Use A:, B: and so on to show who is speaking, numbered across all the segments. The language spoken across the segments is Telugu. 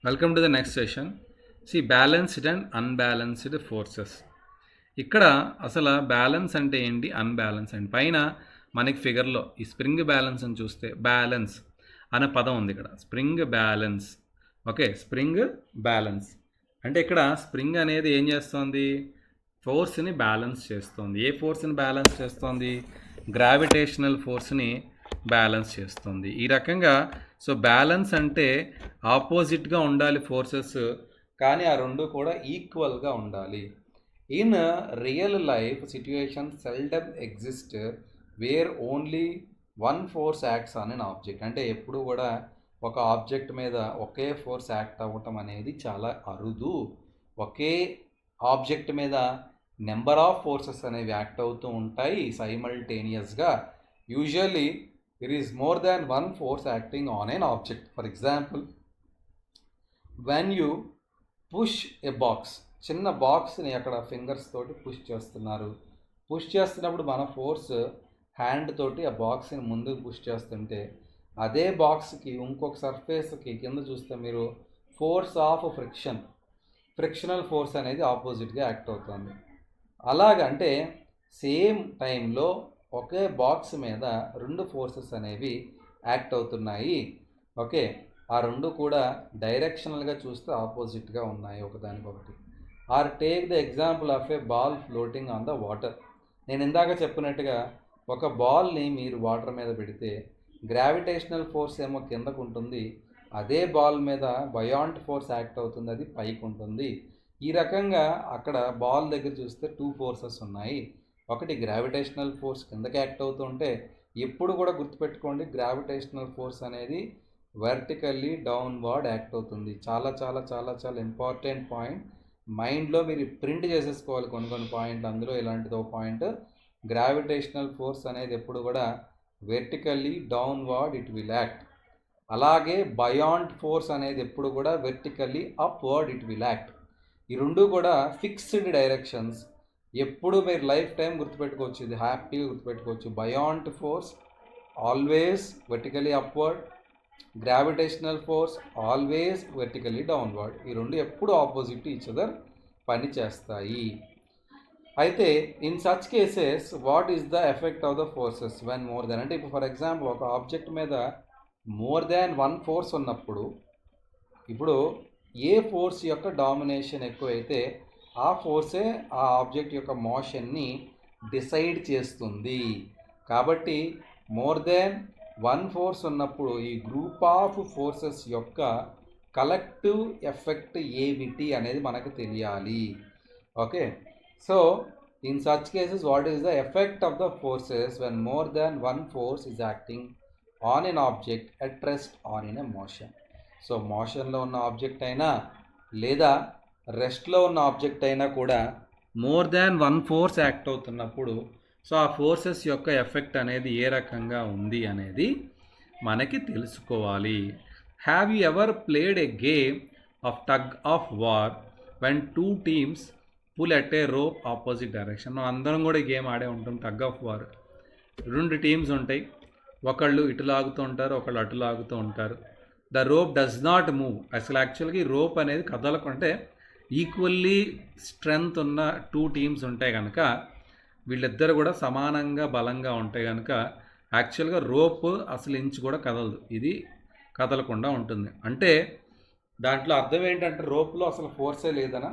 A: Welcome to the next session. Balanced and unbalanced forces. ఇక్కడ అసలు బ్యాలెన్స్ అంటే ఏంటి, అన్బ్యాలెన్స్ అండి. పైన మనకి ఫిగర్లో ఈ స్ప్రింగ్ బ్యాలెన్స్ అని చూస్తే బ్యాలెన్స్ అనే పదం ఉంది ఇక్కడ. Spring balance. Okay, spring balance అంటే ఇక్కడ స్ప్రింగ్ అనేది ఏం చేస్తుంది? ఫోర్స్ని బ్యాలెన్స్ చేస్తుంది. ఏ ఫోర్స్ని బ్యాలెన్స్ చేస్తుంది? గ్రావిటేషనల్ ఫోర్స్ని బ్యాలెన్స్ చేస్తుంది. ఈ రకంగా బ్యాలెన్స్ అంటే ఆపోజిట్గా ఉండాలి ఫోర్సెస్, కానీ ఆ రెండు కూడా ఈక్వల్గా ఉండాలి. In real life situation seldom exist where only one force acts on an object. అంటే ఎప్పుడు కూడా ఒక ఆబ్జెక్ట్ మీద ఒకే ఫోర్స్ యాక్ట్ అవ్వటం అనేది చాలా అరుదు. ఒకే ఆబ్జెక్ట్ మీద నెంబర్ ఆఫ్ ఫోర్సెస్ అనేవి యాక్ట్ అవుతూ ఉంటాయి సైమల్టేనియస్గా. Usually there is more than one force acting on an object. For example, when you push a box, చిన్న బాక్స్ని అక్కడ ఫింగర్స్ తోటి పుష్ చేస్తున్నారు. పుష్ చేస్తున్నప్పుడు మన ఫోర్స్ హ్యాండ్ తోటి ఆ బాక్స్ని ముందుకు పుష్ చేస్తుంటే అదే బాక్స్కి ఇంకొక సర్ఫేస్కి కింద చూస్తే మీరు ఫోర్స్ ఆఫ్ ఫ్రిక్షనల్ ఫోర్స్ అనేది ఆపోజిట్గా యాక్ట్ అవుతుంది. అలాగంటే సేమ్ టైంలో ఒకే బాక్స్ మీద రెండు ఫోర్సెస్ అనేవి యాక్ట్ అవుతున్నాయి. ఓకే, ఆ రెండు కూడా డైరెక్షనల్గా చూస్తే ఆపోజిట్గా ఉన్నాయి ఒకదానికొకటి. Or take the example of a ball floating on the water. నేను ఇందాక చెప్పినట్టుగా ఒక బాల్ని మీరు వాటర్ మీద పెడితే గ్రావిటేషనల్ ఫోర్స్ ఏమో కిందకు ఉంటుంది, అదే బాల్ మీద బయాంట్ ఫోర్స్ యాక్ట్ అవుతుంది, అది పైకి ఉంటుంది. ఈ రకంగా అక్కడ బాల్ దగ్గర చూస్తే టూ ఫోర్సెస్ ఉన్నాయి. ఒకటి గ్రావిటేషనల్ ఫోర్స్ కిందకి యాక్ట్ అవుతూ ఉంటే, ఎప్పుడు కూడా గుర్తుపెట్టుకోండి గ్రావిటేషనల్ ఫోర్స్ అనేది వర్టికల్లీ డౌన్వర్డ్ యాక్ట్ అవుతుంది. చాలా చాలా చాలా చాలా ఇంపార్టెంట్ పాయింట్. మైండ్లో మీరు ప్రింట్ చేసేసుకోవాలి కొన్ని పాయింట్లు. అందులో ఇలాంటిది ఒక పాయింట్. గ్రావిటేషనల్ ఫోర్స్ అనేది ఎప్పుడు కూడా vertically downward it will act. అలాగే బయాంట్ ఫోర్స్ అనేది ఎప్పుడు కూడా vertically upward it will act. ఈ రెండు కూడా ఫిక్స్డ్ డైరెక్షన్స్. ఎప్పుడు మీరు లైఫ్ టైం గుర్తుపెట్టుకోవచ్చు, ఇది హ్యాపీగా గుర్తుపెట్టుకోవచ్చు. Buoyant force always vertically upward, gravitational force always vertically downward. ఈ రెండు ఎప్పుడు ఆపోజిట్ ఈచ్ అదర్ పని చేస్తాయి. అయితే in such cases what is the effect of the forces when more than. అంటే ఇప్పుడు ఫర్ ఎగ్జాంపుల్ ఒక ఆబ్జెక్ట్ మీద మోర్ దాన్ వన్ ఫోర్స్ ఉన్నప్పుడు, ఇప్పుడు ఏ ఫోర్స్ యొక్క డామినేషన్ ఎక్కువైతే ఆ ఫోర్సే ఆ ఆబ్జెక్ట్ యొక్క మోషన్ని డిసైడ్ చేస్తుంది. కాబట్టి మోర్ దెన్ వన్ ఫోర్స్ ఉన్నప్పుడు ఈ గ్రూప్ ఆఫ్ ఫోర్సెస్ యొక్క కలెక్టివ్ ఎఫెక్ట్ ఏమిటి అనేది మనకు తెలియాలి. Okay, so in such cases what is the effect of the forces when more than one force is acting on an object at rest on in a motion. So మోషన్లో ఉన్న ఆబ్జెక్ట్ అయినా లేదా రెస్ట్లో ఉన్న ఆబ్జెక్ట్ అయినా కూడా more than one force act అవుతున్నప్పుడు ఆ ఫోర్సెస్ యొక్క ఎఫెక్ట్ అనేది ఏ రకంగా ఉంది అనేది మనకి తెలుసుకోవాలి. Have you ever played a game of tug of war when two teams pull at a rope opposite direction. మనం అందరం కూడా గేమ్ ఆడే ఉంటాం. టగ్ ఆఫ్ వార్, రెండు టీమ్స్ ఉంటాయి, ఒకళ్ళు ఇటు లాగుతూ ఉంటారు, ఒకళ్ళు అటు లాగుతూ ఉంటారు. The rope does not move. అసలు యాక్చువల్గా ఈ రోప్ అనేది కదలకుంటే ఈక్వల్లీ స్ట్రెంగ్త్ ఉన్న టూ టీమ్స్ ఉంటాయి కనుక, వీళ్ళిద్దరు కూడా సమానంగా బలంగా ఉంటాయి కనుక యాక్చువల్గా రోప్ అసలు ఇంచు కూడా కదలదు, ఇది కదలకుండా ఉంటుంది. అంటే దాంట్లో అర్థం ఏంటంటే రోప్లో అసలు ఫోర్సే లేదనా?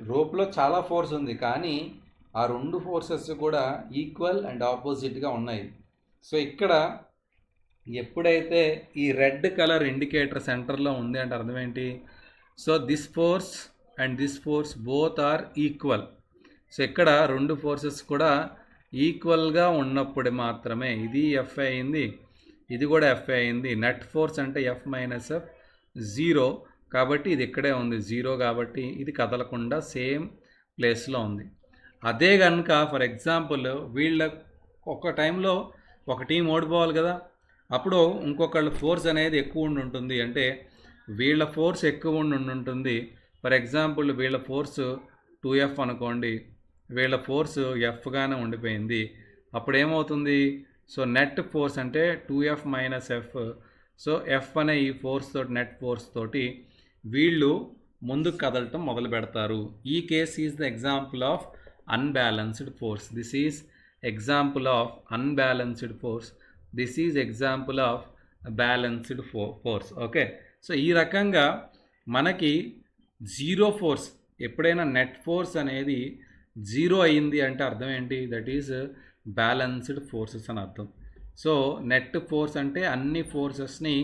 A: రోప్లో చాలా ఫోర్స్ ఉంది, కానీ ఆ రెండు ఫోర్సెస్ కూడా ఈక్వల్ అండ్ ఆపోజిట్గా ఉన్నాయి. సో ఇక్కడ ఎప్పుడైతే ఈ రెడ్ కలర్ ఇండికేటర్ సెంటర్లో ఉంది అంటే అర్థం ఏంటి? So this force and this force both are equal. So ఇక్కడ రెండు ఫోర్సెస్ కూడా ఈక్వల్గా ఉన్నప్పుడు మాత్రమే ఇది ఎఫ్ అయింది, ఇది కూడా ఎఫ్ అయింది. నెట్ ఫోర్స్ అంటే ఎఫ్ మైనస్ ఎఫ్ 0, కాబట్టి ఇది ఇక్కడే ఉంది 0, కాబట్టి ఇది కదలకుండా సేమ్ ప్లేస్లో ఉంది. అదే కనుక ఫర్ ఎగ్జాంపుల్ వీళ్ళ ఒక టైంలో ఒక టీం ఓడిపోవాలి కదా, అప్పుడు ఇంకొకళ్ళ ఫోర్స్ అనేది ఎక్కువ ఉండి ఉంటుంది. అంటే వీళ్ళ ఫోర్స్ ఎక్కువ ఉండి ఉంటుంది. ఫర్ ఎగ్జాంపుల్ వీళ్ళ ఫోర్స్ 2F అనుకోండి, వీళ్ళ ఫోర్స్ ఎఫ్గానే ఉండిపోయింది. అప్పుడు ఏమవుతుంది? సో నెట్ ఫోర్స్ అంటే 2F minus F. So F అనే ఈ ఫోర్స్ తోటి, నెట్ ఫోర్స్ తోటి వీళ్ళు ముందుకు కదలటం మొదలు పెడతారు. ఈ case is the example of unbalanced force. This is example of unbalanced force. This is example of balanced force. Okay, so ఈ రకంగా మనకి జీరో ఫోర్స్, ఎప్పుడైనా నెట్ ఫోర్స్ అనేది జీరో అయ్యింది అంటే అర్థం ఏంటి? దట్ ఈజ్ బ్యాలెన్స్డ్ ఫోర్సెస్ అని అర్థం. సో నెట్ ఫోర్స్ అంటే అన్ని ఫోర్సెస్ని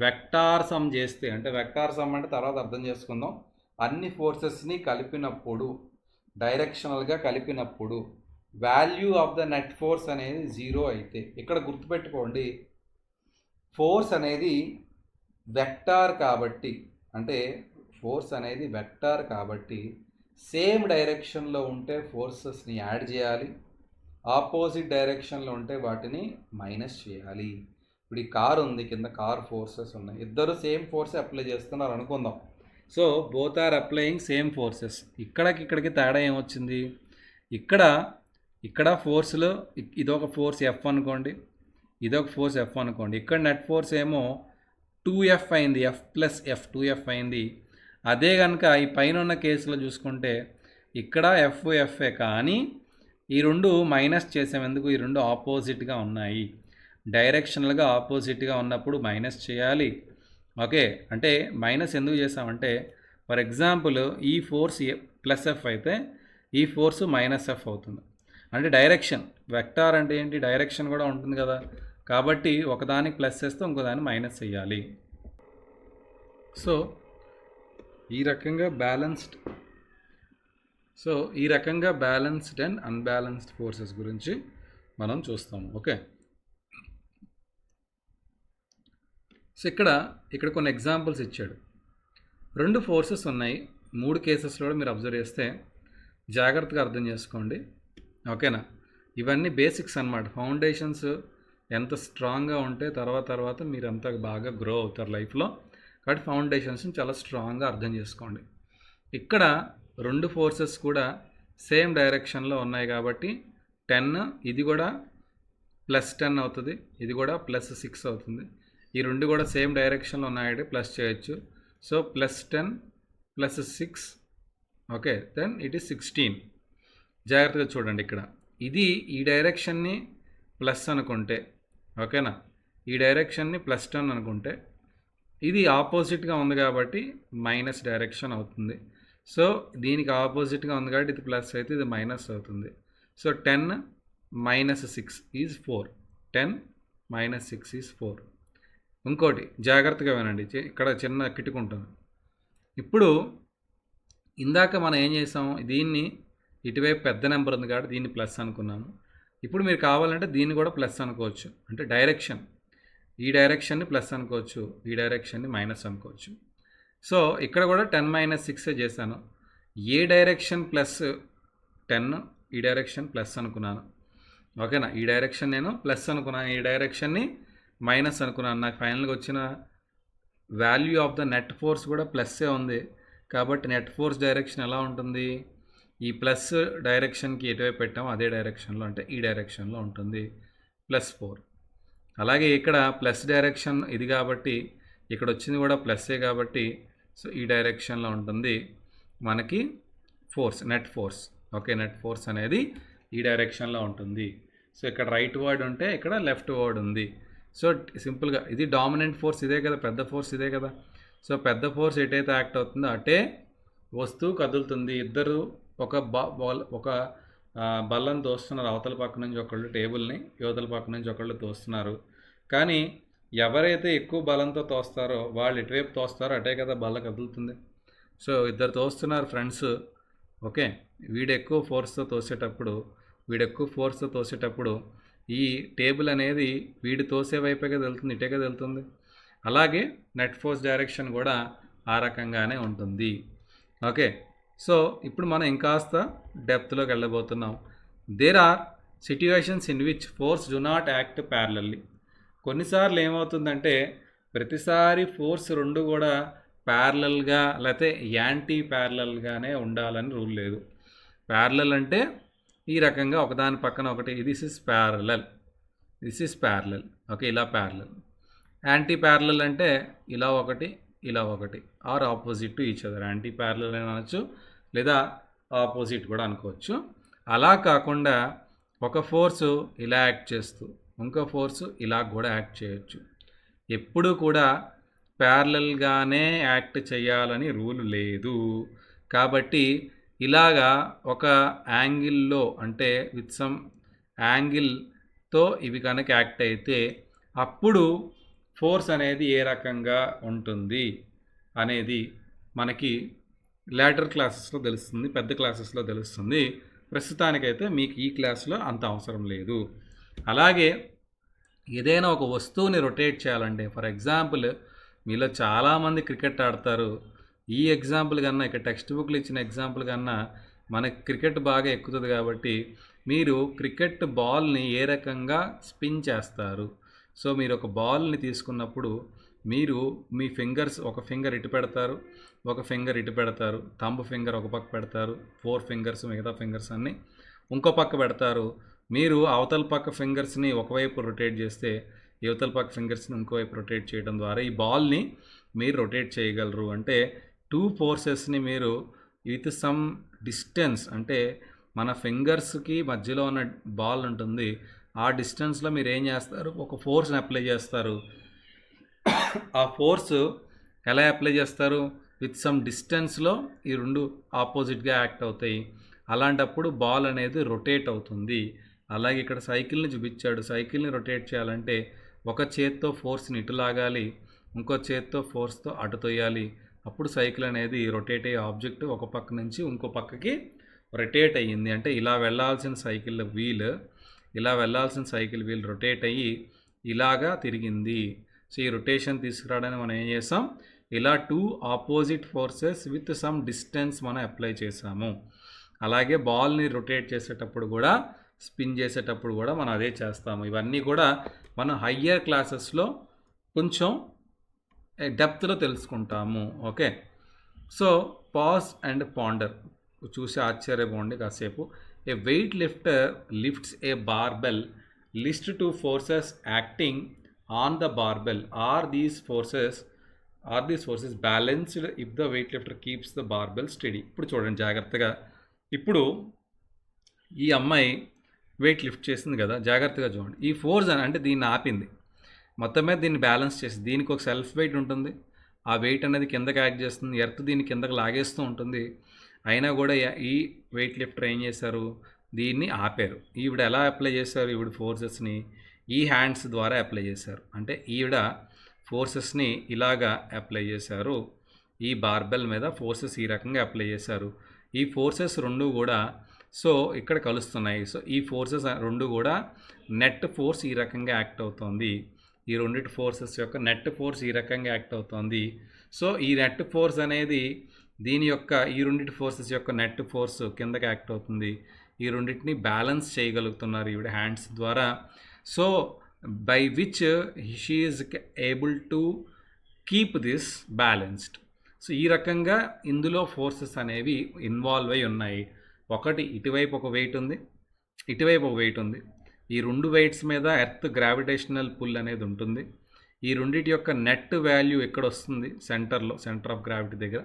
A: వెక్టార్ సమ్ చేస్తే, అంటే వెక్టార్ సమ్ అంటే తర్వాత అర్థం చేసుకుందాం. అన్ని ఫోర్సెస్ని కలిపినప్పుడు, డైరెక్షనల్గా కలిపినప్పుడు value of the net force అనేది జీరో అయితే, ఇక్కడ గుర్తుపెట్టుకోండి ఫోర్స్ అనేది వెక్టార్ కాబట్టి, అంటే ఫోర్స్ అనేది వెక్టార్ కాబట్టి సేమ్ డైరెక్షన్లో ఉంటే ఫోర్సెస్ని యాడ్ చేయాలి, ఆపోజిట్ డైరెక్షన్లో ఉంటే వాటిని మైనస్ చేయాలి. ఇప్పుడు ఈ కార్ ఉంది, కింద కార్ ఫోర్సెస్ ఉన్నాయి, ఇద్దరు సేమ్ ఫోర్స్ అప్లై చేస్తున్నారు అనుకుందాం. So both are applying same forces. ఇక్కడికి తేడా ఏమొచ్చింది? ఇక్కడ ఫోర్స్లో ఇదొక ఫోర్స్ ఎఫ్ అనుకోండి, ఇదొక ఫోర్స్ ఎఫ్ అనుకోండి. ఇక్కడ నెట్ ఫోర్స్ ఏమో 2F అయింది, F ప్లస్ F 2F అయింది. అదే కనుక ఈ పైన ఉన్న కేసులో చూసుకుంటే ఇక్కడ ఎఫ్ఏ, కానీ ఈ రెండు మైనస్ చేసాం. ఎందుకు? ఈ రెండు ఆపోజిట్గా ఉన్నాయి. డైరెక్షనల్గా ఆపోజిట్గా ఉన్నప్పుడు మైనస్ చేయాలి. ఓకే, అంటే మైనస్ ఎందుకు చేసామంటే ఫర్ ఎగ్జాంపుల్ ఈ ఫోర్స్ ప్లస్ ఎఫ్ అయితే ఈ ఫోర్స్ మైనస్ ఎఫ్ అవుతుంది. అంటే డైరెక్షన్, వెక్టార్ అంటే ఏంటి? డైరెక్షన్ కూడా ఉంటుంది కదా, కాబట్టి ఒకదానికి ప్లస్ చేస్తే ఇంకోదాన్ని మైనస్ చేయాలి. సో ఈ రకంగా బ్యాలెన్స్డ్ అండ్ అన్బ్యాలెన్స్డ్ ఫోర్సెస్ గురించి మనం చూస్తాము. ఓకే, సో ఇక్కడ కొన్ని ఎగ్జాంపుల్స్ ఇచ్చాడు. రెండు ఫోర్సెస్ ఉన్నాయి, 3 కేసెస్లో కూడా మీరు అబ్జర్వ్ చేస్తే జాగ్రత్తగా అర్థం చేసుకోండి. ఓకేనా, ఇవన్నీ బేసిక్స్ అన్నమాట. ఫౌండేషన్స్ ఎంత స్ట్రాంగ్గా ఉంటే తర్వాత మీరు అంత బాగా గ్రో అవుతారు లైఫ్లో. కాబట్టి ఫౌండేషన్స్ని చాలా స్ట్రాంగ్గా అర్థం చేసుకోండి. ఇక్కడ రెండు ఫోర్సెస్ కూడా సేమ్ డైరెక్షన్లో ఉన్నాయి కాబట్టి 10, ఇది కూడా +10 అవుతుంది, ఇది కూడా +6 అవుతుంది. ఈ రెండు కూడా సేమ్ డైరెక్షన్లో ఉన్నాయంటే ప్లస్ చేయొచ్చు. So +10 + 6, okay, then it is 16. జాగ్రత్తగా చూడండి, ఇక్కడ ఇది ఈ డైరెక్షన్ని ప్లస్ అనుకుంటే, ఓకేనా, ఈ డైరెక్షన్ని +10 అనుకుంటే ఇది ఆపోజిట్గా ఉంది కాబట్టి మైనస్ డైరెక్షన్ అవుతుంది. సో దీనికి ఆపోజిట్గా ఉంది కాబట్టి ఇది ప్లస్ అయితే ఇది మైనస్ అవుతుంది. So 10 - 6 is 4. 10 - 6 ఈజ్ 4. ఇంకోటి జాగ్రత్తగా వినండి, ఇక్కడ చిన్న కిటుకుంటుంది. ఇప్పుడు ఇందాక మనం ఏం చేసాం, దీన్ని ఇటువైపు పెద్ద నెంబర్ ఉంది కాబట్టి దీన్ని ప్లస్ అనుకున్నాము. ఇప్పుడు మీరు కావాలంటే దీన్ని కూడా ప్లస్ అనుకోవచ్చు. అంటే డైరెక్షన్, ఈ డైరెక్షన్ని ప్లస్ అనుకోవచ్చు, ఈ డైరెక్షన్ని మైనస్ అనుకోవచ్చు. సో ఇక్కడ కూడా 10 - 6 చేశాను. ఏ డైరెక్షన్ +10, ఈ డైరెక్షన్ ప్లస్ అనుకున్నాను. ఓకేనా, ఈ డైరెక్షన్ నేను ప్లస్ అనుకున్నాను, ఈ డైరెక్షన్ని మైనస్ అనుకున్నాను. నాకు ఫైనల్గా వచ్చిన value of the net force కూడా ప్లస్సే ఉంది. కాబట్టి నెట్ ఫోర్స్ డైరెక్షన్ ఎలా ఉంటుంది? ఈ ప్లస్ డైరెక్షన్కి ఎటువైపు పెట్టామో అదే డైరెక్షన్లో, అంటే ఈ డైరెక్షన్లో ఉంటుంది, +4. అలాగే ఇక్కడ ప్లస్ డైరెక్షన్ ఇది కాబట్టి ఇక్కడ వచ్చింది కూడా ప్లస్సే కాబట్టి సో ఈ డైరెక్షన్లో ఉంటుంది మనకి force, net force. Okay, net force అనేది ఈ డైరెక్షన్లో ఉంటుంది. సో ఇక్కడ రైట్ వర్డ్ ఉంటే ఇక్కడ లెఫ్ట్ వర్డ్ ఉంది. సో సింపుల్గా ఇది డామినెంట్ ఫోర్స్ ఇదే కదా, పెద్ద ఫోర్స్ ఇదే కదా. సో పెద్ద ఫోర్స్ ఎటైతే యాక్ట్ అవుతుందో అటే వస్తువు కదులుతుంది. ఇద్దరు ఒక బల్లను తోస్తున్నారు, అవతల పక్క నుంచి ఒకళ్ళు టేబుల్ని, యువతల పక్క నుంచి ఒకళ్ళు తోస్తున్నారు. కానీ ఎవరైతే ఎక్కువ బలంతో తోస్తారో వాళ్ళు ఎటువైపు తోస్తారో అటే కదా బల్ల కదులుతుంది. సో ఇద్దరు తోస్తున్నారు ఫ్రెండ్స్. ఓకే, వీడు ఎక్కువ ఫోర్స్తో తోసేటప్పుడు ఈ టేబుల్ అనేది వీడు తోసే వైపేగా వెళ్తుంది, ఇటేగా వెళ్తుంది. అలాగే నెట్ ఫోర్స్ డైరెక్షన్ కూడా ఆ రకంగానే ఉంటుంది. ఓకే, సో ఇప్పుడు మనం ఇంకాస్త డెప్త్లోకి వెళ్ళబోతున్నాం. There are situations in which force do not act parallelly. కొన్నిసార్లు ఏమవుతుందంటే ప్రతిసారి ఫోర్స్ రెండు కూడా ప్యారలల్గా లేకపోతే యాంటీ ప్యారలల్గానే ఉండాలని రూల్ లేదు. ప్యారలల్ అంటే ఈ రకంగా ఒకదాని పక్కన ఒకటి, దిస్ ఇస్ ప్యారలల్. ఓకే, ఇలా ప్యారలల్. యాంటీ ప్యారలల్ అంటే ఇలా ఒకటి, ఇలా ఒకటి, or opposite to each other, anti parallel అని అనొచ్చు లేదా ఆపోజిట్ కూడా అనుకోవచ్చు. అలా కాకుండా ఒక ఫోర్సు ఇలా యాక్ట్ చేస్తూ ఇంకో ఫోర్సు ఇలా కూడా యాక్ట్ చేయొచ్చు. ఎప్పుడు కూడా ప్యారలల్గానే యాక్ట్ చేయాలని రూల్ లేదు. కాబట్టి ఇలాగా ఒక యాంగిల్లో అంటే విత్ సమ్ యాంగిల్తో ఇవి కనుక యాక్ట్ అయితే అప్పుడు ఫోర్స్ అనేది ఏ రకంగా ఉంటుంది అనేది మనకి లేటర్ క్లాసెస్లో తెలుస్తుంది, పెద్ద క్లాసెస్లో తెలుస్తుంది. ప్రస్తుతానికైతే మీకు ఈ క్లాస్లో అంత అవసరం లేదు. అలాగే ఏదైనా ఒక వస్తువుని రొటేట్ చేయాలంటే, ఫర్ ఎగ్జాంపుల్ మీలో చాలామంది క్రికెట్ ఆడతారు. ఈ ఎగ్జాంపుల్ కన్నా, ఇక్కడ టెక్స్ట్ బుక్లు ఇచ్చిన ఎగ్జాంపుల్ కన్నా మనకి క్రికెట్ బాగా ఎక్కుతుంది. కాబట్టి మీరు క్రికెట్ బాల్ని ఏ రకంగా స్పిన్ చేస్తారు? సో మీరు ఒక బాల్ని తీసుకున్నప్పుడు మీరు మీ ఫింగర్స్, ఒక ఫింగర్ ఇటు పెడతారు, ఒక ఫింగర్ ఇటు పెడతారు, థంబ్ ఫింగర్ ఒక పక్క పెడతారు, 4 ఫింగర్స్ మిగతా ఫింగర్స్ అన్నీ ఇంకో పక్క పెడతారు. మీరు అవతల పక్క ఫింగర్స్ని ఒకవైపు రొటేట్ చేస్తే యువతల పక్క ఫింగర్స్ని ఇంకోవైపు రొటేట్ చేయడం ద్వారా ఈ బాల్ని మీరు రొటేట్ చేయగలరు. అంటే 2 ఫోర్సెస్ని మీరు విత్ సమ్ డిస్టెన్స్, అంటే మన ఫింగర్స్కి మధ్యలో ఉన్న బాల్ ఉంటుంది, ఆ డిస్టెన్స్లో మీరు ఏం చేస్తారు, ఒక ఫోర్స్ని అప్లై చేస్తారు. ఆ ఫోర్స్ ఎలా అప్లై చేస్తారు? విత్ సమ్ డిస్టెన్స్లో ఈ రెండు ఆపోజిట్గా యాక్ట్ అవుతాయి. అలాంటప్పుడు బాల్ అనేది రొటేట్ అవుతుంది. అలాగే ఇక్కడ సైకిల్ని చూపించాడు. సైకిల్ని రొటేట్ చేయాలంటే ఒక చేత్తో ఫోర్స్ని ఇటు లాగాలి, ఇంకో చేత్తో ఫోర్స్తో అటు తొయ్యాలి. అప్పుడు సైకిల్ అనేది రొటేట్ అయ్యే ఆబ్జెక్ట్ ఒక పక్క నుంచి ఇంకో పక్కకి రొటేట్ అయ్యింది. అంటే ఇలా వెళ్ళాల్సిన సైకిల్ వీల్ రొటేట్ అయ్యి ఇలాగా తిరిగింది. సో ఈ రొటేషన్ తీసుకురావడానికి మనం ఏం చేసాం, ఇలా 2 opposite forces with some distance మనం అప్లై చేసాము. అలాగే బాల్ని రొటేట్ చేసేటప్పుడు కూడా, స్పిన్ చేసేటప్పుడు కూడా మనం అదే చేస్తాము. ఇవన్నీ కూడా మనం హయ్యర్ క్లాసెస్లో కొంచెం డెప్త్లో తెలుసుకుంటాము. Okay, so pause and ponder చూసి ఆశ్చర్యపోండి కాసేపు. A weight lifter lifts a barbell, list 2 forces acting on the barbell. Are these forces balanced if the weight lifter keeps the barbell steady. ఇప్పుడు చూడండి జాగ్రత్తగా. ఇప్పుడు ఈ అమ్మాయి వెయిట్ లిఫ్ట్ చేసింది కదా, జాగ్రత్తగా చూడండి. ఈ ఫోర్స్ అంటే దీన్ని ఆపింది, మొత్తం మీద దీన్ని బ్యాలెన్స్ చేసి, దీనికి ఒక సెల్ఫ్ వెయిట్ ఉంటుంది, ఆ వెయిట్ అనేది కిందకి యాక్ట్ చేస్తుంది, ఎర్త్ దీన్ని కిందకి లాగేస్తూ ఉంటుంది. అయినా కూడా ఈ వెయిట్ లిఫ్టర్ ఏం చేశారు, దీన్ని ఆపారు. ఈవిడ ఎలా అప్లై చేశారు, ఈవిడ ఫోర్సెస్ని ఈ హ్యాండ్స్ ద్వారా అప్లై చేశారు. అంటే ఈవిడ ఫోర్సెస్ని ఇలాగా అప్లై చేశారు, ఈ బార్బెల్ మీద ఫోర్సెస్ ఈ రకంగా అప్లై చేశారు. ఈ ఫోర్సెస్ రెండు కూడా సో ఇక్కడ కలుస్తున్నాయి. సో ఈ ఫోర్సెస్ రెండు కూడా నెట్ ఫోర్స్ ఈ రకంగా యాక్ట్ అవుతుంది. ఈ రెండింటి ఫోర్సెస్ యొక్క నెట్ ఫోర్స్ ఈ రకంగా యాక్ట్ అవుతుంది. సో ఈ నెట్ ఫోర్స్ అనేది దీని యొక్క, ఈ రెండింటి ఫోర్సెస్ యొక్క నెట్ ఫోర్స్ కిందకి యాక్ట్ అవుతుంది. ఈ రెండింటిని బ్యాలెన్స్ చేయగలుగుతున్నారు ఈవిడ హ్యాండ్స్ ద్వారా. So by which she is able to keep this balanced. So ఈ రకంగా ఇందులో ఫోర్సెస్ అనేవి ఇన్వాల్వ్ అయి ఉన్నాయి. ఒకటి ఇటువైపు ఒక వెయిట్ ఉంది, ఇటువైపు ఒక వెయిట్ ఉంది. ఈ రెండు వెయిట్స్ మీద ఎర్త్ గ్రావిటేషనల్ పుల్ అనేది ఉంటుంది. ఈ రెండింటి యొక్క నెట్ వాల్యూ ఎక్కడ వస్తుంది, సెంటర్ ఆఫ్ గ్రావిటీ దగ్గర.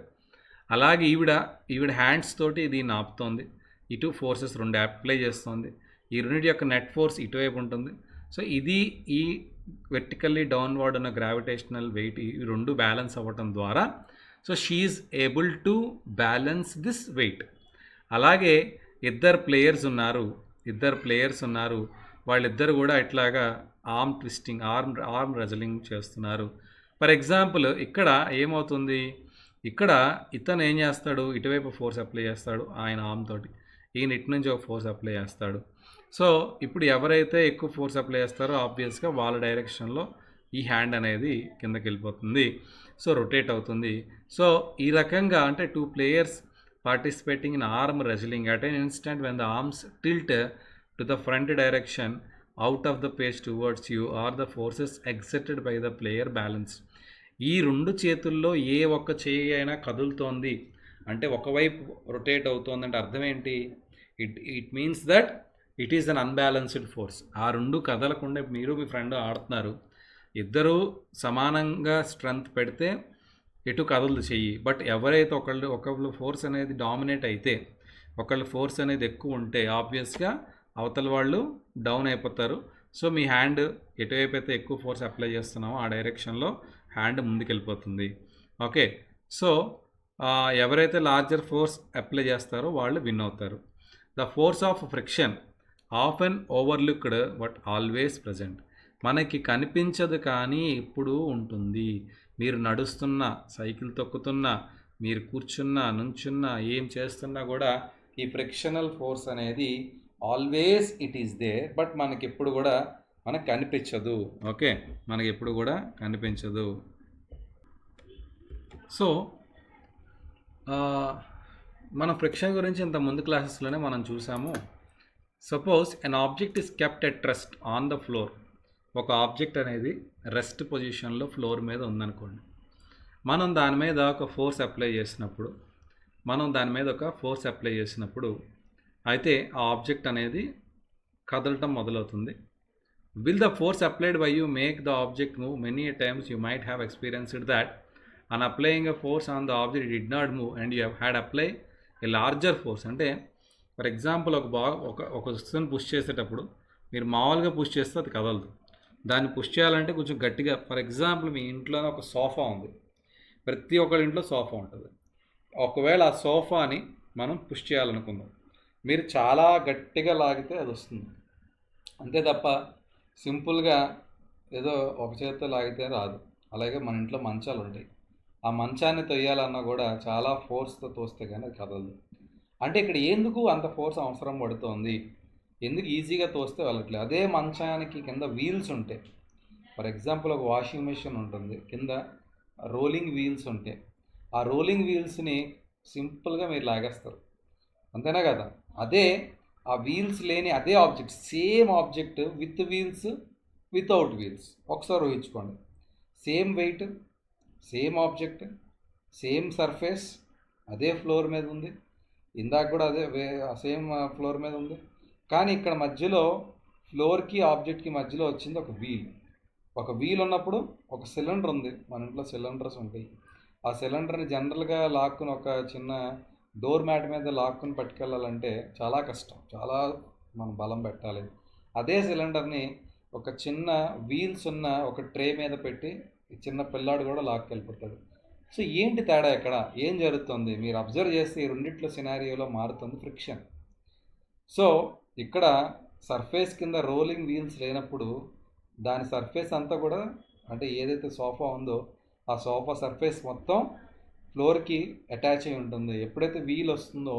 A: అలాగే ఈవిడ హ్యాండ్స్ తోటి దీన్ని ఆపుతోంది, ఇటు ఫోర్సెస్ రెండు అప్లై చేస్తుంది. ఈ రెండింటి యొక్క నెట్ ఫోర్స్ ఇటువైపు ఉంటుంది. సో ఇది ఈ వెర్టికల్లీ డౌన్వర్డ్ ఉన్న గ్రావిటేషనల్ వెయిట్ ఈ రెండు బ్యాలెన్స్ అవ్వటం ద్వారా so she is able to balance this weight. అలాగే ఇద్దరు ప్లేయర్స్ ఉన్నారు, వాళ్ళిద్దరు కూడా ఇట్లాగా ఆర్మ్ ట్విస్టింగ్, ఆర్మ్ రెజ్లింగ్ చేస్తున్నారు. ఫర్ ఎగ్జాంపుల్ ఇక్కడ ఏమవుతుంది, ఇక్కడ ఇతను ఏం చేస్తాడు, ఇటువైపు ఫోర్స్ అప్లై చేస్తాడు ఆయన ఆర్మ్ తోటి, ఈయన ఇటు నుంచి ఒక ఫోర్స్ అప్లై చేస్తాడు. సో ఇప్పుడు ఎవరైతే ఎక్కువ ఫోర్స్ అప్లై చేస్తారో ఆబ్వియస్గా వాళ్ళ డైరెక్షన్లో ఈ హ్యాండ్ అనేది కిందకి వెళ్ళిపోతుంది, సో రొటేట్ అవుతుంది. సో ఈ రకంగా అంటే 2 players participating in arm wrestling at an instant when the arms tilt to the front direction out of the page towards you are the forces exerted by the player balanced. ఈ రెండు చేతుల్లో ఏ ఒక్క చేయి అయినా కదులుతోంది అంటే ఒకవైపు రొటేట్ అవుతోంది అంటే అర్థం ఏంటి, it means that it is an unbalanced force. ఆ రెండు కదలకుండా మీరు మీ ఫ్రెండ్ ఆడుతున్నారు, ఇద్దరు సమానంగా స్ట్రెంగ్త్ పెడితే ఎటు కదలదు చెయ్యి. బట్ ఎవరైతే ఒకళ్ళు ఫోర్స్ అనేది డామినేట్ అయితే, ఒకళ్ళు ఫోర్స్ అనేది ఎక్కువ ఉంటే ఆబ్వియస్గా అవతల వాళ్ళు డౌన్ అయిపోతారు. సో మీ హ్యాండ్ ఎటువైపు అయితే ఎక్కువ ఫోర్స్ అప్లై చేస్తున్నామో ఆ డైరెక్షన్లో హ్యాండ్ ముందుకెళ్ళిపోతుంది. ఓకే, సో ఎవరైతే లార్జర్ ఫోర్స్ అప్లై చేస్తారో వాళ్ళు విన్ అవుతారు. The force of friction often overlooked but always present. మనకి కనిపించదు కానీ ఎప్పుడూ ఉంటుంది. మీరు నడుస్తున్నా, సైకిల్ తొక్కుతున్నా, మీరు కూర్చున్నా, నుంచున్నా, ఏం చేస్తున్నా కూడా ఈ ఫ్రిక్షనల్ ఫోర్స్ అనేది always it is there, but మనకి ఎప్పుడు కూడా మనకు కనిపించదు. ఓకే, మనకి ఎప్పుడు కూడా కనిపించదు. సో మన ఫ్రిక్షన్ గురించి ఇంత ముందు క్లాసెస్లోనే మనం చూసాము. Suppose an object is kept at rest on the floor. ఒక ఆబ్జెక్ట్ అనేది రెస్ట్ పొజిషన్లో ఫ్లోర్ మీద ఉందనుకోండి. మనం దాని మీద ఒక ఫోర్స్ అప్లై చేసినప్పుడు అయితే ఆ ఆబ్జెక్ట్ అనేది కదలటం మొదలవుతుంది. Will the force applied by you make the object move? Many times you might have experienced that and applying a force on the object did not move and you had apply A larger force. అంటే ఫర్ ఎగ్జాంపుల్ ఒక వస్తువుని పుష్ చేసేటప్పుడు మీరు మామూలుగా పుష్ చేస్తే అది కదలదు. దాన్ని పుష్ చేయాలంటే కొంచెం గట్టిగా, ఫర్ ఎగ్జాంపుల్ మీ ఇంట్లోనే ఒక సోఫా ఉంది, ప్రతి ఒక్కరి ఇంట్లో సోఫా ఉంటుంది. ఒకవేళ ఆ సోఫాని మనం పుష్ చేయాలనుకుందాం, మీరు చాలా గట్టిగా లాగితే అది వస్తుంది, అంతే తప్ప సింపుల్గా ఏదో ఒక చేతితో లాగితే రాదు. అలాగే మన ఇంట్లో మంచాలు ఉంటాయి, ఆ మంచాన్ని తొయ్యాలన్నా కూడా చాలా ఫోర్స్తో తోస్తే కానీ అది కదలదు. అంటే ఇక్కడ ఎందుకు అంత ఫోర్స్ అవసరం పడుతుంది, ఎందుకు ఈజీగా తోస్తే వెళ్ళట్లేదు? అదే మంచానికి కింద వీల్స్ ఉంటాయి. ఫర్ ఎగ్జాంపుల్ ఒక వాషింగ్ మెషిన్ ఉంటుంది, కింద రోలింగ్ వీల్స్ ఉంటాయి. ఆ రోలింగ్ వీల్స్ని సింపుల్గా మీరు లాగేస్తారు, అంతేనా కదా? అదే ఆ వీల్స్ లేని అదే object, same object with wheels, without wheels ఒకసారి ఊహించుకోండి. Same wait, same object, same surface, అదే ఫ్లోర్ మీద ఉంది, ఇందాక కూడా అదే సేమ్ ఫ్లోర్ మీద ఉంది. కానీ ఇక్కడ మధ్యలో ఫ్లోర్కి ఆబ్జెక్ట్కి మధ్యలో వచ్చింది ఒక వీల్ ఉన్నప్పుడు ఒక సిలిండర్ ఉంది. మన ఇంట్లో సిలిండర్స్ ఉంటాయి. ఆ సిలిండర్ని జనరల్గా లాక్కుని ఒక చిన్న డోర్ మ్యాట్ మీద లాక్కుని పట్టుకెళ్ళాలంటే చాలా కష్టం, చాలా మనం బలం పెట్టాలి. అదే సిలిండర్ని ఒక చిన్న వీల్స్ ఉన్న ఒక ట్రే మీద పెట్టి చిన్న పిల్లాడు కూడా లాక్కెళ్ళిపోతాడు. సో ఏంటి తేడా ఇక్కడ, ఏం జరుగుతుంది? మీరు అబ్జర్వ్ చేస్తే ఈ రెండిట్లో సినారియోలో మారుతుంది ఫ్రిక్షన్. సో ఇక్కడ సర్ఫేస్ కింద రోలింగ్ వీల్స్ లేనప్పుడు దాని సర్ఫేస్ అంతా కూడా, అంటే ఏదైతే సోఫా ఉందో ఆ సోఫా సర్ఫేస్ మొత్తం ఫ్లోర్కి అటాచ్ అయి ఉంటుంది. ఎప్పుడైతే వీల్ వస్తుందో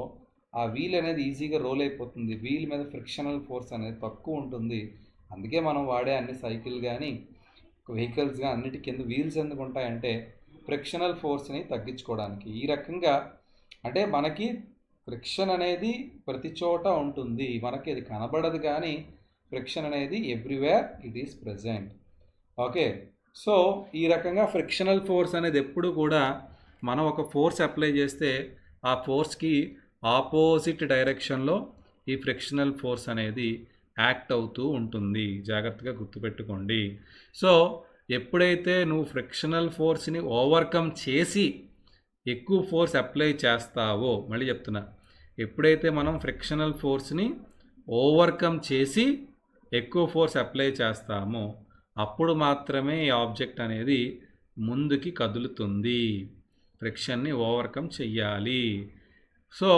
A: ఆ వీల్ అనేది ఈజీగా రోల్ అయిపోతుంది. వీల్ మీద ఫ్రిక్షనల్ ఫోర్స్ అనేది తక్కువ ఉంటుంది. అందుకే మనం వాడే అన్ని సైకిల్ కానీ వెహికల్స్ కానీ అన్నిటి కింద వీల్స్ ఎందుకు ఉంటాయంటే ఫ్రిక్షనల్ ఫోర్స్ని తగ్గించుకోవడానికి. ఈ రకంగా అంటే మనకి ఫ్రిక్షన్ అనేది ప్రతి చోట ఉంటుంది, మనకి అది కనబడదు కానీ ఫ్రిక్షన్ అనేది everywhere it is present. Okay, so ఈ రకంగా ఫ్రిక్షనల్ ఫోర్స్ అనేది ఎప్పుడు కూడా మనం ఒక ఫోర్స్ అప్లై చేస్తే ఆ ఫోర్స్కి ఆపోజిట్ డైరెక్షన్లో ఈ ఫ్రిక్షనల్ ఫోర్స్ అనేది యాక్ట్ అవుతూ ఉంటుంది. జాగ్రత్తగా గుర్తుపెట్టుకోండి. సో ఎప్పుడైతే నువ్వు ఫ్రిక్షనల్ ఫోర్స్ని ఓవర్కమ్ చేసి ఎక్కువ ఫోర్స్ అప్లై చేస్తావో, మళ్ళీ చెప్తున్నా, ఎప్పుడైతే మనం ఫ్రిక్షనల్ ఫోర్స్ని ఓవర్కమ్ చేసి ఎక్కువ ఫోర్స్ అప్లై చేస్తామో అప్పుడు మాత్రమే ఈ ఆబ్జెక్ట్ అనేది ముందుకి కదులుతుంది. ఫ్రిక్షన్ని ఓవర్కమ్ చెయ్యాలి. So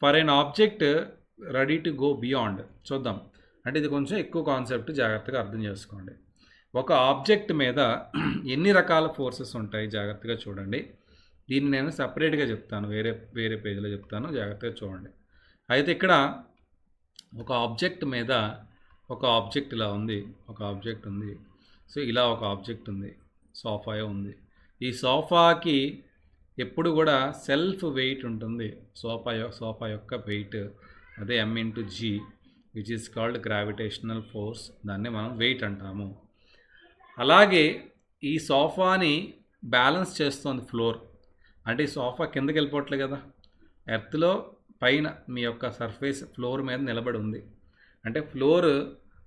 A: for an object ready to go beyond, చూద్దాం. అంటే ఇది కొంచెం ఎక్కువ కాన్సెప్ట్, జాగ్రత్తగా అర్థం చేసుకోండి. ఒక ఆబ్జెక్ట్ మీద ఎన్ని రకాల ఫోర్సెస్ ఉంటాయి జాగ్రత్తగా చూడండి. దీన్ని నేను సపరేట్గా చెప్తాను, వేరే పేజీలో చెప్తాను, జాగ్రత్తగా చూడండి. అయితే ఇక్కడ ఒక ఆబ్జెక్ట్ మీద ఒక ఆబ్జెక్ట్ ఇలా ఉంది, ఒక ఆబ్జెక్ట్ ఉంది. సో ఇలా ఒక ఆబ్జెక్ట్ ఉంది, సోఫా ఉంది. ఈ సోఫాకి ఎప్పుడు కూడా సెల్ఫ్ వెయిట్ ఉంటుంది. సోఫా యొక్క వెయిట్ అదే m/g which is called gravitational force, దాన్ని మనం వెయిట్ అంటాము. అలాగే ఈ సోఫాని బ్యాలెన్స్ చేస్తుంది ఫ్లోర్. అంటే ఈ సోఫా కిందకి వెళ్ళిపోవట్లేదు కదా, ఎర్త్లో పైన మీ యొక్క సర్ఫేస్ ఫ్లోర్ మీద నిలబడి ఉంది. అంటే ఫ్లోర్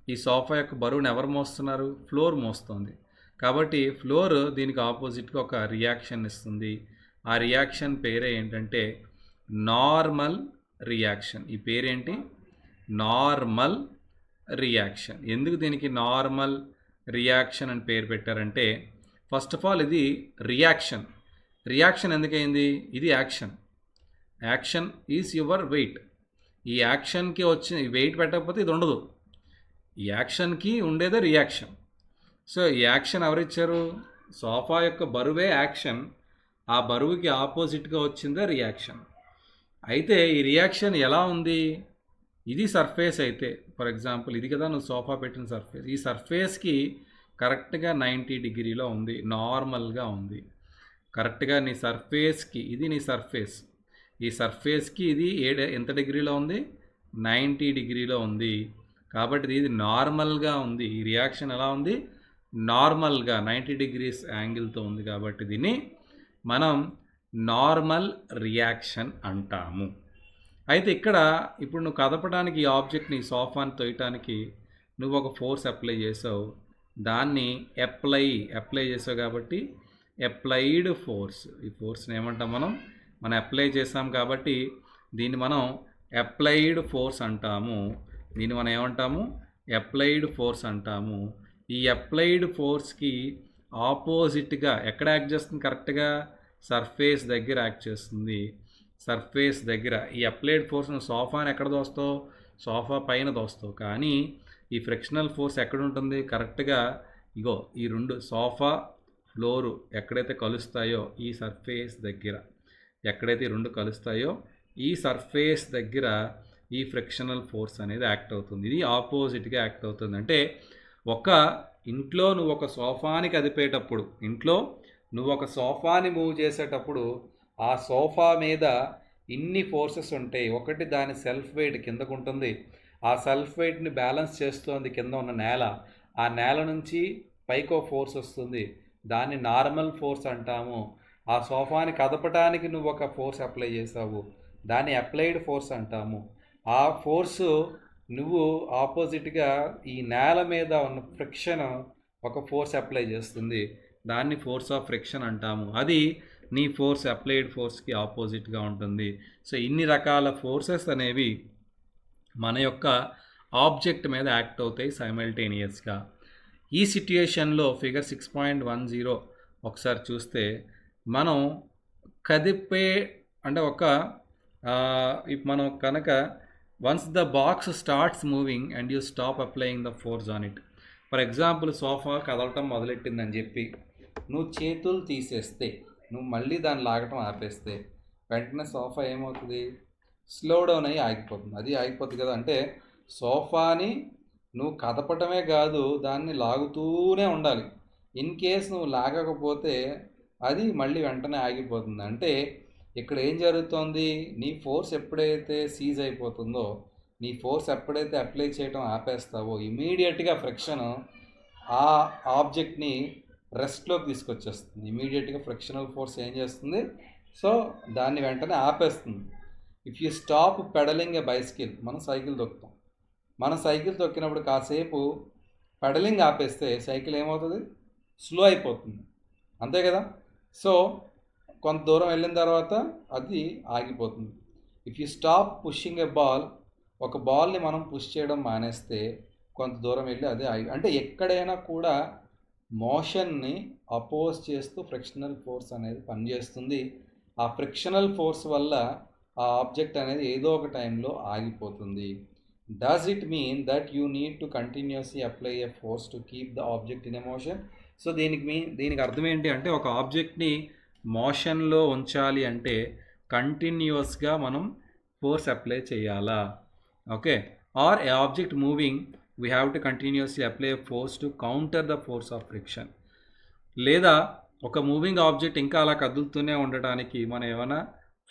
A: ఈ సోఫా యొక్క బరువుని ఎవరు మోస్తున్నారు? ఫ్లోర్ మోస్తుంది. కాబట్టి ఫ్లోర్ దీనికి ఆపోజిట్గా ఒక రియాక్షన్ ఇస్తుంది. ఆ రియాక్షన్ పేరే ఏంటంటే నార్మల్ రియాక్షన్. ఈ పేరేంటి? Normal reaction. ఎందుకు దీనికి నార్మల్ రియాక్షన్ అని పేరు పెట్టారంటే, ఫస్ట్ ఆఫ్ ఆల్ ఇది రియాక్షన్. రియాక్షన్ ఎందుకైంది? ఇది action. Action is your weight. ఈ యాక్షన్కి వచ్చిన వెయిట్ పెట్టకపోతే ఇది ఉండదు. ఈ యాక్షన్కి ఉండేదే రియాక్షన్. సో ఈ యాక్షన్ ఎవరిచ్చారు? సోఫా యొక్క బరువే యాక్షన్. ఆ బరువుకి ఆపోజిట్గా వచ్చిందే రియాక్షన్. అయితే ఈ రియాక్షన్ ఎలా ఉంది? ఇది సర్ఫేస్ అయితే, ఫర్ ఎగ్జాంపుల్ ఇది కదా నువ్వు సోఫా పెట్టిన సర్ఫేస్. ఈ సర్ఫేస్కి కరెక్ట్గా 90 డిగ్రీలో ఉంది, నార్మల్గా ఉంది. కరెక్ట్గా నీ సర్ఫేస్కి, ఇది నీ సర్ఫేస్, ఈ సర్ఫేస్కి ఇది ఎంత డిగ్రీలో ఉంది? 90 డిగ్రీలో ఉంది. కాబట్టి ఇది నార్మల్గా ఉంది. ఈ రియాక్షన్ ఎలా ఉంది? నార్మల్గా 90 డిగ్రీస్ యాంగిల్తో ఉంది. కాబట్టి దీన్ని మనం నార్మల్ రియాక్షన్ అంటాము. అయితే ఇక్కడ ఇప్పుడు నువ్వు కదపడానికి ఈ ఆబ్జెక్ట్ని, సోఫాని తోయటానికి నువ్వు ఒక ఫోర్స్ అప్లై చేసావు. దాన్ని అప్లై చేసావు కాబట్టి అప్లైడ్ ఫోర్స్. ఈ ఫోర్స్ని ఏమంటాం మనం అప్లై చేసాం కాబట్టి దీన్ని మనం అప్లైడ్ ఫోర్స్ అంటాము. దీన్ని మనం ఏమంటాము? అప్లైడ్ ఫోర్స్ అంటాము. ఈ అప్లైడ్ ఫోర్స్కి ఆపోజిట్గా ఎక్కడ యాక్ట్ చేస్తుంది? కరెక్ట్గా సర్ఫేస్ దగ్గర యాక్ట్ చేస్తుంది. సర్ఫేస్ దగ్గర ఈ అప్లైడ్ ఫోర్స్ను సోఫాని ఎక్కడ దోస్తావు? సోఫా పైన దోస్తావు. కానీ ఈ ఫ్రిక్షనల్ ఫోర్స్ ఎక్కడ ఉంటుంది? కరెక్ట్గా ఇగో ఈ రెండు సోఫా ఫ్లోరు ఎక్కడైతే కలుస్తాయో ఈ సర్ఫేస్ దగ్గర, ఎక్కడైతే ఈ రెండు కలుస్తాయో ఈ సర్ఫేస్ దగ్గర ఈ ఫ్రిక్షనల్ ఫోర్స్ అనేది యాక్ట్ అవుతుంది. ఇది ఆపోజిట్గా యాక్ట్ అవుతుంది. అంటే ఒక ఇంట్లో నువ్వు ఒక సోఫాని కదిపేటప్పుడు, ఇంట్లో నువ్వు ఒక సోఫాని మూవ్ చేసేటప్పుడు ఆ సోఫా మీద ఇన్ని ఫోర్సెస్ ఉంటాయి. ఒకటి దాని సెల్ఫ్ వెయిట్ కిందకు ఉంటుంది. ఆ సెల్ఫ్ వెయిట్ని బ్యాలెన్స్ చేస్తుంది కింద ఉన్న నేల. ఆ నేల నుంచి పైకో ఫోర్స్ వస్తుంది. దాన్ని నార్మల్ ఫోర్స్ అంటాము. ఆ సోఫాని కదపటానికి నువ్వు ఒక ఫోర్స్ అప్లై చేసావు, దాన్ని అప్లైడ్ ఫోర్స్ అంటాము. ఆ ఫోర్సు నువ్వు ఆపోజిట్గా ఈ నేల మీద ఉన్న ఫ్రిక్షన్ ఒక ఫోర్స్ అప్లై చేస్తుంది. దాన్ని ఫోర్స్ ఆఫ్ ఫ్రిక్షన్ అంటాము. అది నీ ఫోర్స్ అప్లైడ్ ఫోర్స్కి ఆపోజిట్గా ఉంటుంది. సో ఇన్ని రకాల ఫోర్సెస్ అనేవి మన యొక్క ఆబ్జెక్ట్ మీద యాక్ట్ అవుతాయి సైమల్టేనియస్గా. ఈ సిట్యుయేషన్లో ఫిగర్ 6.10 ఒకసారి చూస్తే మనం కదిపే అంటే మనం కనుక once the box starts moving and you stop applying the force on it. For example sofa కదలటం మొదలెట్టిందని చెప్పి నువ్వు చేతులు తీసేస్తే, నువ్వు మళ్ళీ దాన్ని లాగటం ఆపేస్తే వెంటనే సోఫా ఏమవుతుంది? స్లో డౌన్ అయ్యి ఆగిపోతుంది. అది ఆగిపోతుంది కదా. అంటే సోఫాని నువ్వు కదపటమే కాదు, దాన్ని లాగుతూనే ఉండాలి. ఇన్ కేస్ నువ్వు లాగకపోతే అది మళ్ళీ వెంటనే ఆగిపోతుంది. అంటే ఇక్కడ ఏం జరుగుతుంది? నీ ఫోర్స్ ఎప్పుడైతే సీజ్ అయిపోతుందో, నీ ఫోర్స్ ఎప్పుడైతే అప్లై చేయడం ఆపేస్తావో ఇమీడియట్గా ఫ్రిక్షన్ ఆ ఆబ్జెక్ట్ని రెస్ట్లోకి తీసుకొచ్చేస్తుంది. ఇమీడియట్గా ఫ్రిక్షనల్ ఫోర్స్ ఏం చేస్తుంది? సో దాన్ని వెంటనే ఆపేస్తుంది. If you stop pedalling a bicycle, మనం సైకిల్ తొక్కుతాం. మనం సైకిల్ తొక్కినప్పుడు కాసేపు పెడలింగ్ ఆపేస్తే సైకిల్ ఏమవుతుంది? స్లో అయిపోతుంది. అంతే కదా. సో కొంత దూరం వెళ్ళిన తర్వాత అది ఆగిపోతుంది. If you stop pushing A ball, ఒక బాల్ని మనం పుష్ చేయడం మానేస్తే కొంత దూరం వెళ్ళి అదే అంటే ఎక్కడైనా కూడా మోషన్ని అపోజ్ చేస్తూ ఫ్రిక్షనల్ ఫోర్స్ అనేది పనిచేస్తుంది. ఆ ఫ్రిక్షనల్ ఫోర్స్ వల్ల ఆ ఆబ్జెక్ట్ అనేది ఏదో ఒక టైంలో ఆగిపోతుంది. Does it mean that you need to continuously apply a force to keep the object in a motion? So దీనికి అర్థం ఏంటి అంటే, ఒక ఆబ్జెక్ట్ని మోషన్లో ఉంచాలి అంటే కంటిన్యూస్గా మనం ఫోర్స్ అప్లై చేయాలా? Okay. Or a object moving we have to continuously apply a force to counter the force of friction. లేదా ఒక మూవింగ్ ఆబ్జెక్ట్ ఇంకా అలా కదులుతూనే ఉండటానికి మనం ఏమైనా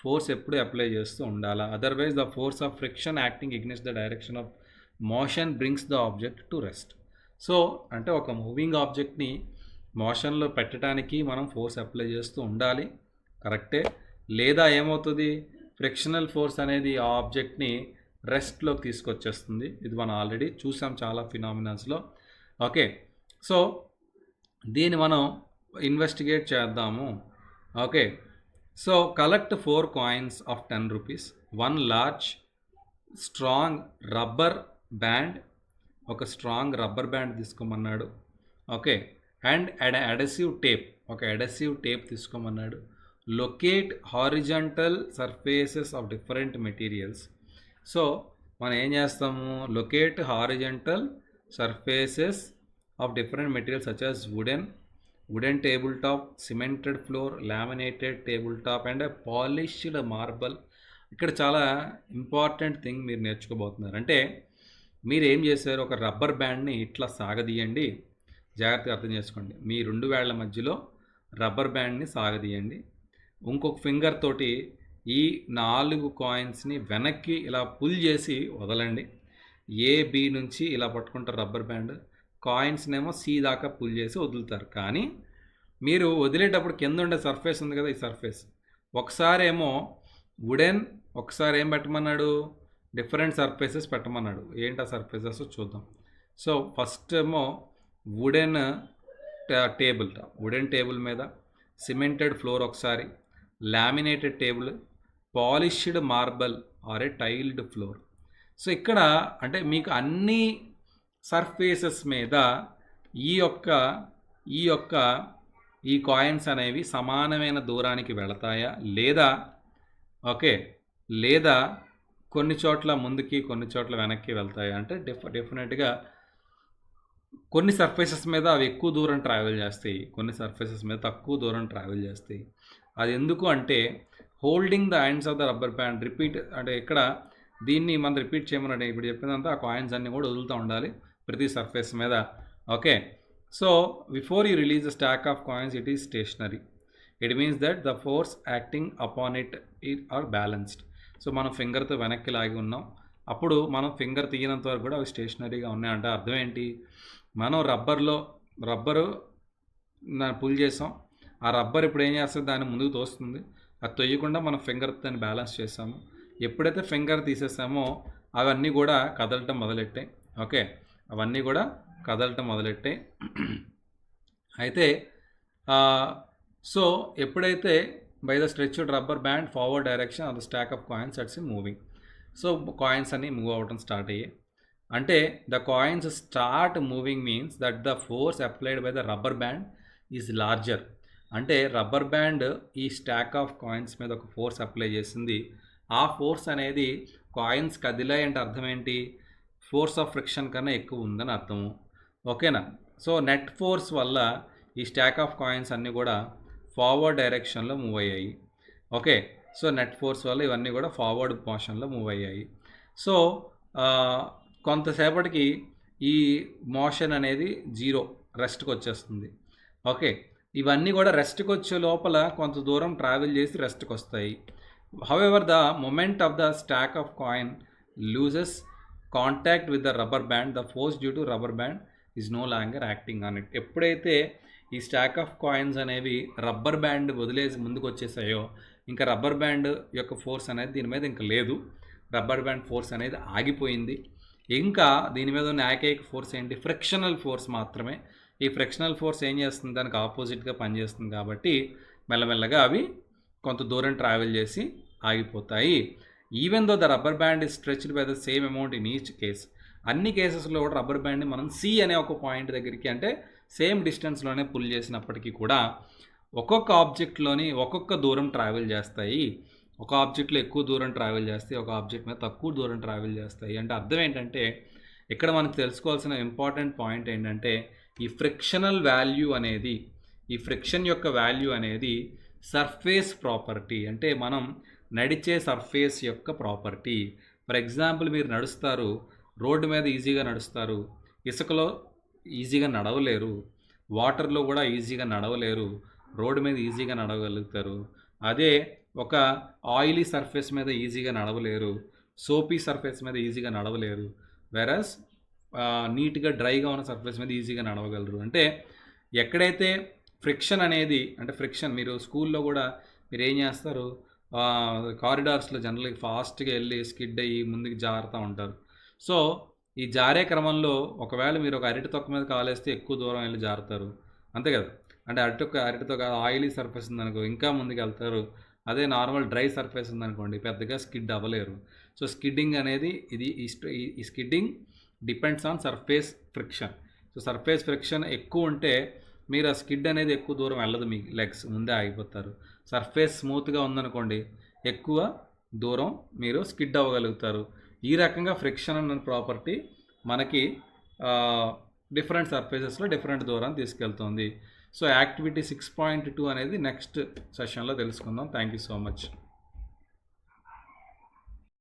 A: ఫోర్స్ ఎప్పుడు అప్లై చేస్తూ ఉండాలా? Otherwise the force of friction acting against the direction of motion brings the object to rest. So అంటే ఒక మూవింగ్ ఆబ్జెక్ట్ని మోషన్లో పెట్టడానికి మనం ఫోర్స్ అప్లై చేస్తూ ఉండాలి, కరెక్టే. లేదా ఏమవుతుంది? ఫ్రిక్షనల్ ఫోర్స్ అనేది ఆ ఆబ్జెక్ట్ని రెస్ట్లోకి తీసుకొచ్చేస్తుంది. ఇది మనం ఆల్రెడీ చూసాం చాలా ఫినామినాస్లో. ఓకే. సో దీన్ని మనం ఇన్వెస్టిగేట్ చేద్దాము. Okay. So collect 4 coins of 10 rupees, 1 large strong rubber band, ఒక స్ట్రాంగ్ రబ్బర్ బ్యాండ్ తీసుకోమన్నాడు. ఓకే. అండ్ అడెసివ్ టేప్, ఒక అడెసివ్ టేప్ తీసుకోమన్నాడు. Locate horizontal surfaces of different materials. So మనం ఏం చేస్తాము, locate horizontal surfaces of different materials such as wooden tabletop, cemented floor, laminated tabletop and a polished marble. ఇక్కడ చాలా ఇంపార్టెంట్ థింగ్ మీరు నేర్చుకోబోతున్నారు. అంటే మీరు ఏం చేశారు, ఒక రబ్బర్ బ్యాండ్ని ఇట్లా సాగదీయండి. జాగ్రత్తగా అర్థం చేసుకోండి. మీ 2 వేళ్ల మధ్యలో రబ్బర్ బ్యాండ్ని సాగదీయండి. ఇంకొక ఫింగర్ తోటి ఈ 4 కాయిన్స్ని వెనక్కి ఇలా పుల్ చేసి వదలండి. ఏ బి నుంచి ఇలా పట్టుకుంటారు రబ్బర్ బ్యాండ్, కాయిన్స్నేమో సి దాకా పుల్ చేసి వదులుతారు. కానీ మీరు వదిలేటప్పుడు కింద ఉండే సర్ఫేస్ ఉంది కదా, ఈ సర్ఫేస్ ఒకసారి ఏమో వుడెన్, ఒకసారి ఏం పెట్టమన్నాడు, డిఫరెంట్ సర్ఫేసెస్ పెట్టమన్నాడు. ఏంటి ఆ సర్ఫేసెస్ చూద్దాం. సో ఫస్ట్ ఏమో వుడెన్ టేబుల్ మీద సిమెంటెడ్ ఫ్లోర్ ఒకసారి, laminated table, polished marble or a tiled floor. So ఇక్కడ అంటే మీకు అన్ని సర్ఫేసెస్ మీద ఈ కాయిన్స్ అనేవి సమానమైన దూరానికి వెళతాయా లేదా, ఓకే, లేదా కొన్ని చోట్ల ముందుకి కొన్ని చోట్ల వెనక్కి వెళ్తాయా అంటే డెఫినెట్గా కొన్ని సర్ఫేసెస్ మీద అవి ఎక్కువ దూరం ట్రావెల్ చేస్తాయి, కొన్ని సర్ఫేసెస్ మీద తక్కువ దూరం ట్రావెల్ చేస్తాయి. అది ఎందుకు అంటే holding the ends of the rubber band repeat, అంటే ఇక్కడ దీన్ని మనం రిపీట్ చేయమని ఇప్పుడు చెప్పినంత ఆ కాయిన్స్ అన్నీ కూడా వదులుతూ ఉండాలి ప్రతి సర్ఫేస్ మీద. Okay. So before you release the stack of coins it is stationary. It means that the force acting upon it are balanced. So మనం ఫింగర్తో వెనక్కి లాగి ఉన్నాం, అప్పుడు మనం ఫింగర్ తీయనంత వరకు కూడా అవి స్టేషనరీగా ఉన్నాయంటే అర్థం ఏంటి, మనం రబ్బరు దాన్ని పుల్ చేసాం, ఆ రబ్బర్ ఇప్పుడు ఏం చేస్తుంది, దాన్ని ముందుకు తోస్తుంది, అది తొయ్యకుండా మనం ఫింగర్ దాన్ని బ్యాలెన్స్ చేసాము. ఎప్పుడైతే ఫింగర్ తీసేసామో అవన్నీ కూడా కదలటం మొదలెట్టాయి. ఓకే, అవన్నీ కూడా కదలటం మొదలెట్టాయి. అయితే సో ఎప్పుడైతే by the stretched rubber band forward direction of the stack of coins అట్స్ moving. So coins అన్నీ మూవ్ అవ్వడం స్టార్ట్ అయ్యాయి. అంటే the coins start moving means that the force applied by the rubber band is larger. అంటే రబ్బర్ బ్యాండ్ ఈ స్టాక్ ఆఫ్ కాయిన్స్ మీద ఒక ఫోర్స్ అప్లై చేసింది. ఆ ఫోర్స్ అనేది కాయిన్స్ కదిలాయి అంటే అర్థం ఏంటి, ఫోర్స్ ఆఫ్ ఫ్రిక్షన్ కన్నా ఎక్కువ ఉందని అర్థము. ఓకేనా. సో నెట్ ఫోర్స్ వల్ల ఈ స్టాక్ ఆఫ్ కాయిన్స్ అన్నీ కూడా ఫార్వర్డ్ డైరెక్షన్లో మూవ్ అయ్యాయి. ఓకే. సో నెట్ ఫోర్స్ వల్ల ఇవన్నీ కూడా ఫార్వర్డ్ మోషన్లో మూవ్ అయ్యాయి. సో కొంతసేపటికి ఈ మోషన్ అనేది జీరో, రెస్ట్కి వచ్చేస్తుంది. ఓకే, ఇవన్నీ కూడా రెస్ట్కి వచ్చే లోపల కొంత దూరం ట్రావెల్ చేసి రెస్ట్కి వస్తాయి. However the moment of the stack of coin loses contact with the rubber band, the force due to rubber band is no longer acting on it. ఎప్పుడైతే ఈ స్టాక్ ఆఫ్ కాయిన్స్ అనేవి రబ్బర్ బ్యాండ్ వదిలేసి ముందుకు వచ్చేసాయో ఇంకా రబ్బర్ బ్యాండ్ యొక్క ఫోర్స్ అనేది దీని మీద ఇంకా లేదు, రబ్బర్ బ్యాండ్ ఫోర్స్ అనేది ఆగిపోయింది. ఇంకా దీని మీద ఉన్న ఏకైక ఫోర్స్ ఏంటి, ఫ్రిక్షనల్ ఫోర్స్ మాత్రమే. ఈ ఫ్రిక్షనల్ ఫోర్స్ ఏం చేస్తుంది, దానికి ఆపోజిట్గా పనిచేస్తుంది కాబట్టి మెల్లమెల్లగా అవి కొంత దూరం ట్రావెల్ చేసి ఆగిపోతాయి. Even though the rubber band is stretched by the same amount in each case. అన్ని కేసెస్లో కూడా రబ్బర్ బ్యాండ్ని మనం సి అనే ఒక పాయింట్ దగ్గరికి అంటే సేమ్ డిస్టెన్స్లోనే పుల్ చేసినప్పటికీ కూడా ఒక్కొక్క ఆబ్జెక్ట్లోని ఒక్కొక్క దూరం ట్రావెల్ చేస్తాయి. ఒక ఆబ్జెక్ట్లో ఎక్కువ దూరం ట్రావెల్ చేస్తాయి, ఒక ఆబ్జెక్ట్ మీద తక్కువ దూరం ట్రావెల్ చేస్తాయి. అంటే అర్థం ఏంటంటే ఇక్కడ మనకు తెలుసుకోవాల్సిన ఇంపార్టెంట్ పాయింట్ ఏంటంటే ఈ ఫ్రిక్షనల్ వాల్యూ అనేది, ఈ ఫ్రిక్షన్ యొక్క వాల్యూ అనేది సర్ఫేస్ ప్రాపర్టీ, అంటే మనం నడిచే సర్ఫేస్ యొక్క ప్రాపర్టీ. ఫర్ ఎగ్జాంపుల్ మీరు నడుస్తారు, రోడ్డు మీద ఈజీగా నడుస్తారు, ఇసుకలో ఈజీగా నడవలేరు, వాటర్లో కూడా ఈజీగా నడవలేరు, రోడ్డు మీద ఈజీగా నడవగలుగుతారు. అదే ఒక ఆయిలీ సర్ఫేస్ మీద ఈజీగా నడవలేరు, సోపీ సర్ఫేస్ మీద ఈజీగా నడవలేరు, వెరస్ నీట్గా డ్రైగా ఉన్న సర్ఫేస్ మీద ఈజీగా నడవగలరు. అంటే ఎక్కడైతే ఫ్రిక్షన్ అనేది, అంటే ఫ్రిక్షన్ మీరు స్కూల్లో కూడా మీరు ఏం చేస్తారు, కారిడార్స్లో జనరల్గా ఫాస్ట్గా వెళ్ళి స్కిడ్ అయ్యి ముందుకు జారుతూ ఉంటారు. సో ఈ జారే క్రమంలో ఒకవేళ మీరు ఒక అరటి తొక్క మీద కాలేస్తే ఎక్కువ దూరం వెళ్ళి జారుతారు, అంతే కదా. అంటే అరటితో ఆయిలీ సర్ఫేస్ ఉందనుకో ఇంకా ముందుకు వెళ్తారు. అదే నార్మల్ డ్రై సర్ఫేస్ ఉందనుకోండి పెద్దగా స్కిడ్ అవ్వలేరు. సో స్కిడ్డింగ్ అనేది ఈ skidding depends on surface friction. So surface friction ఎక్కువ ఉంటే మీరు ఆ స్కిడ్ అనేది ఎక్కువ దూరం వెళ్ళదు, మీ లెగ్స్ ముందే ఆగిపోతారు. సర్ఫేస్ స్మూత్గా ఉందనుకోండి ఎక్కువ దూరం మీరు స్కిడ్ అవ్వగలుగుతారు. ఈ రకంగా ఫ్రిక్షన్ అన్న ప్రాపర్టీ మనకి డిఫరెంట్ సర్ఫేసెస్లో డిఫరెంట్ దూరం తీసుకెళ్తుంది. సో యాక్టివిటీ 6.2 అనేది నెక్స్ట్ సెషన్లో తెలుసుకుందాం. Thank you so much.